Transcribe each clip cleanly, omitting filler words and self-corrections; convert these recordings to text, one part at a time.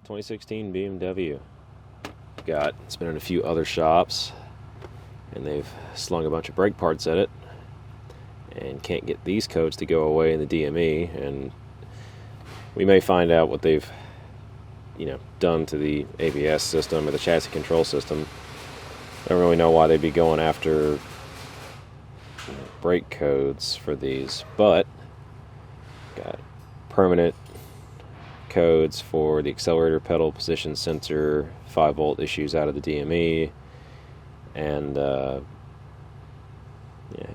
2016 BMW. It's been in a few other shops, and they've slung a bunch of brake parts at it, and can't get these codes to go away in the DME. And we may find out what they've, done to the ABS system or the chassis control system. I don't really know why they'd be going after brake codes for these, but got permanent codes for the accelerator pedal position sensor, 5-volt issues out of the DME, and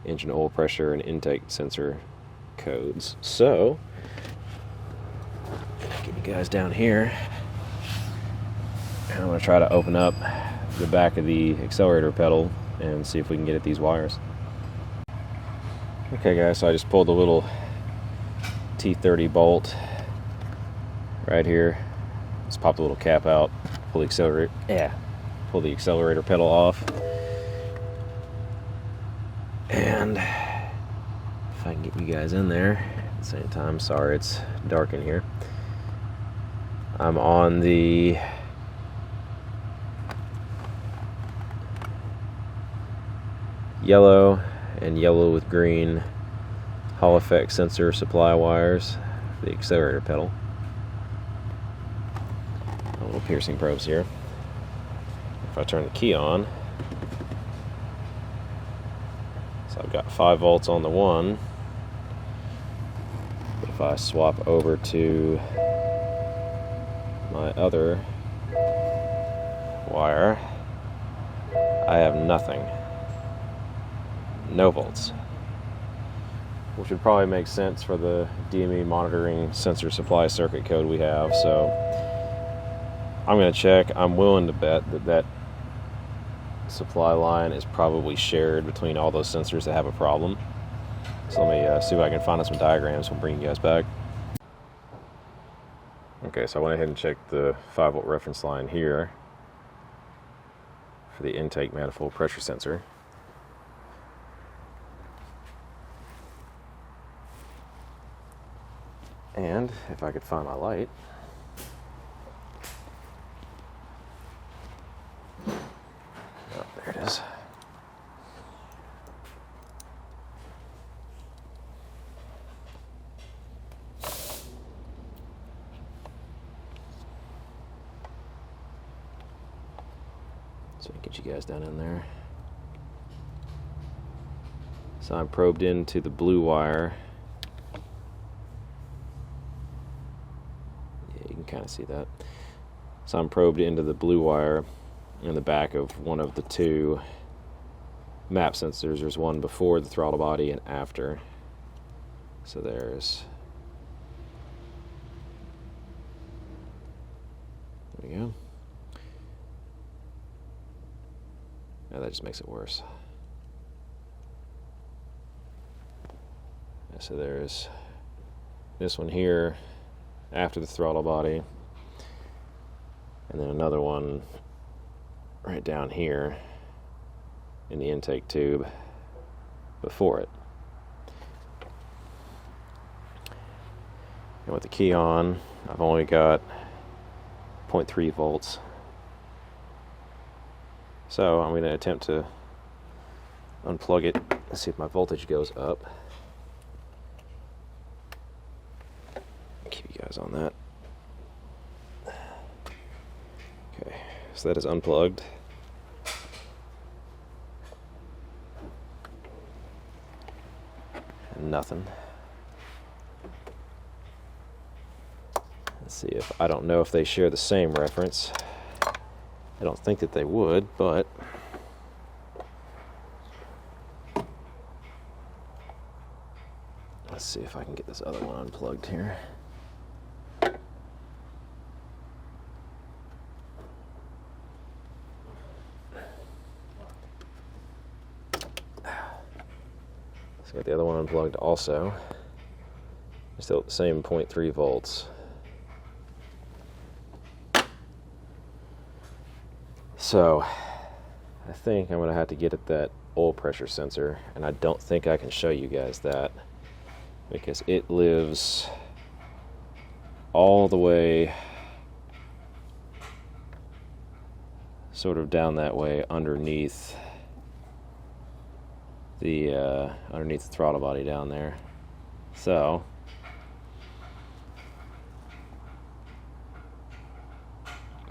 engine oil pressure and intake sensor codes. So, get you guys down here, and I'm going to try to open up the back of the accelerator pedal and see if we can get at these wires. Okay guys, so I just pulled a little T30 bolt right here. Just popped the little cap out, pull the accelerator pedal off. And if I can get you guys in there at the same time, sorry it's dark in here. I'm on the yellow and yellow with green Hall effect sensor supply wires for the accelerator pedal. Little piercing probes here. If I turn the key on, so I've got 5 volts on the one, but if I swap over to my other wire, I have nothing. No volts, which would probably make sense for the DME monitoring sensor supply circuit code we have. So I'm going to check. I'm willing to bet that supply line is probably shared between all those sensors that have a problem. So let me see if I can find some diagrams. We'll bring you guys back. Okay, so I went ahead and checked the 5-volt reference line here for the intake manifold pressure sensor. And if I could find my light, oh, there it is. So get you guys down in there. So I'm probed into the blue wire. Kind of see that. So I'm probed into the blue wire in the back of one of the two map sensors. There's one before the throttle body and after. So there we go. Now that just makes it worse. So there's this one here after the throttle body, and then another one right down here in the intake tube before it. And with the key on, I've only got 0.3 volts. So I'm going to attempt to unplug it and see if my voltage goes up. Keep you guys on that. Okay, so that is unplugged. And nothing. Let's see if, I don't know if they share the same reference. I don't think that they would, but let's see if I can get this other one unplugged here. So got the other one unplugged also. Still at the same 0.3 volts. So I think I'm going to have to get at that oil pressure sensor, and I don't think I can show you guys that because it lives all the way sort of down that way underneath the throttle body down there. So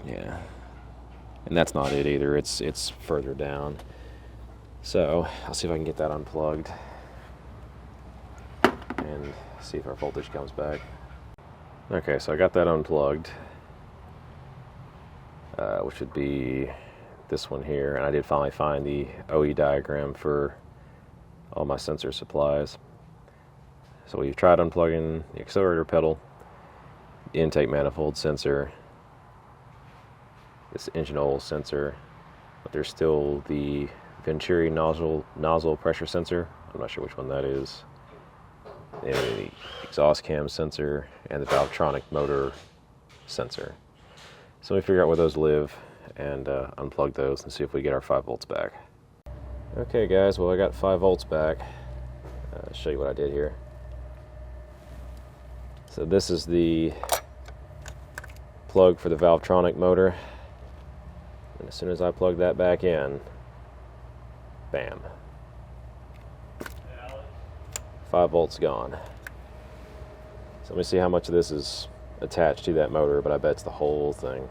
yeah, and that's not it either. It's further down. So I'll see if I can get that unplugged and see if our voltage comes back. Okay, so I got that unplugged, which would be this one here, and I did finally find the OE diagram for all my sensor supplies. So we've tried unplugging the accelerator pedal, the intake manifold sensor, this engine oil sensor, but there's still the Venturi nozzle pressure sensor. I'm not sure which one that is. And the exhaust cam sensor and the Valvetronic motor sensor. So we figure out where those live and unplug those and see if we get our 5 volts back. Okay guys, well I got 5 volts back. I'll show you what I did here. So this is the plug for the Valvetronic motor. And as soon as I plug that back in, bam. 5 volts gone. So let me see how much of this is attached to that motor, but I bet it's the whole thing.